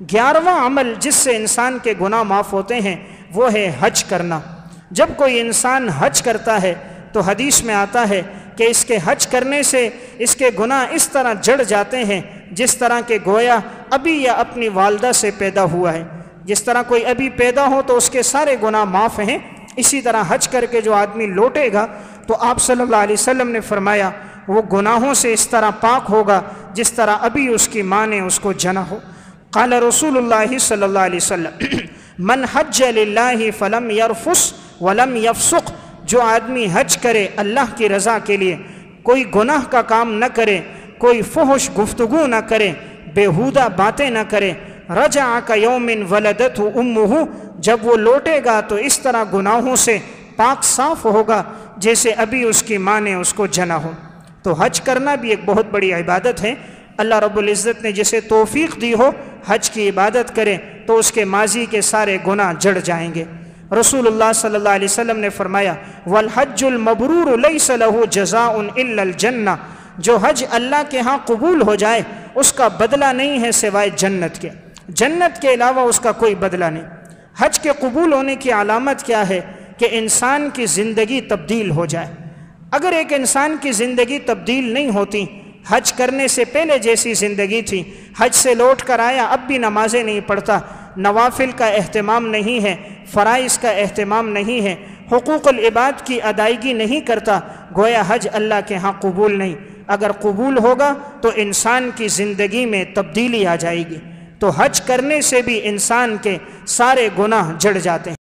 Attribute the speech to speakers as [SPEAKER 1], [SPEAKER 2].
[SPEAKER 1] 11واں عمل جس سے انسان کے گناہ معاف ہوتے ہیں وہ ہے حج کرنا۔ جب کوئی انسان حج کرتا ہے تو حدیث میں آتا ہے کہ اس کے حج کرنے سے اس کے گناہ اس طرح جڑ جاتے ہیں جس طرح کہ گویا ابھی یا اپنی والدہ سے پیدا ہوا ہے۔ جس طرح کوئی ابھی پیدا ہو تو اس کے سارے گناہ معاف ہیں، اسی طرح حج کر کے جو آدمی لوٹے گا تو آپ صلی اللہ علیہ وسلم نے فرمایا وہ گناہوں سے اس طرح پاک ہوگا جس طرح ابھی اس کی ماں نے اس کو جنا ہو۔ قال رسول اللہ صلی اللہ علیہ وسلم من حج للہ فلم یرفس ولم یفسق، جو آدمی حج کرے اللہ کی رضا کے لیے، کوئی گناہ کا کام نہ کرے، کوئی فحش گفتگو نہ کرے، بیہودہ باتیں نہ کرے، رجع کیوم ولدتہ امہ، جب وہ لوٹے گا تو اس طرح گناہوں سے پاک صاف ہوگا جیسے ابھی اس کی ماں نے اس کو جنا ہو۔ تو حج کرنا بھی ایک بہت بڑی عبادت ہے۔ اللہ رب العزت نے جسے توفیق دی ہو حج کی عبادت کرے تو اس کے ماضی کے سارے گناہ جڑ جائیں گے۔ رسول اللہ صلی اللہ علیہ وسلم نے فرمایا والحج المبرور لیس له جزاء الا الجنہ، جو حج اللہ کے ہاں قبول ہو جائے اس کا بدلہ نہیں ہے سوائے جنت کے، جنت کے علاوہ اس کا کوئی بدلہ نہیں۔ حج کے قبول ہونے کی علامت کیا ہے؟ کہ انسان کی زندگی تبدیل ہو جائے۔ اگر ایک انسان کی زندگی تبدیل نہیں ہوتی، حج کرنے سے پہلے جیسی زندگی تھی، حج سے لوٹ کر آیا اب بھی نمازیں نہیں پڑھتا، نوافل کا اہتمام نہیں ہے، فرائض کا اہتمام نہیں ہے، حقوق العباد کی ادائیگی نہیں کرتا، گویا حج اللہ کے ہاں قبول نہیں۔ اگر قبول ہوگا تو انسان کی زندگی میں تبدیلی آ جائے گی۔ تو حج کرنے سے بھی انسان کے سارے گناہ جڑ جاتے ہیں۔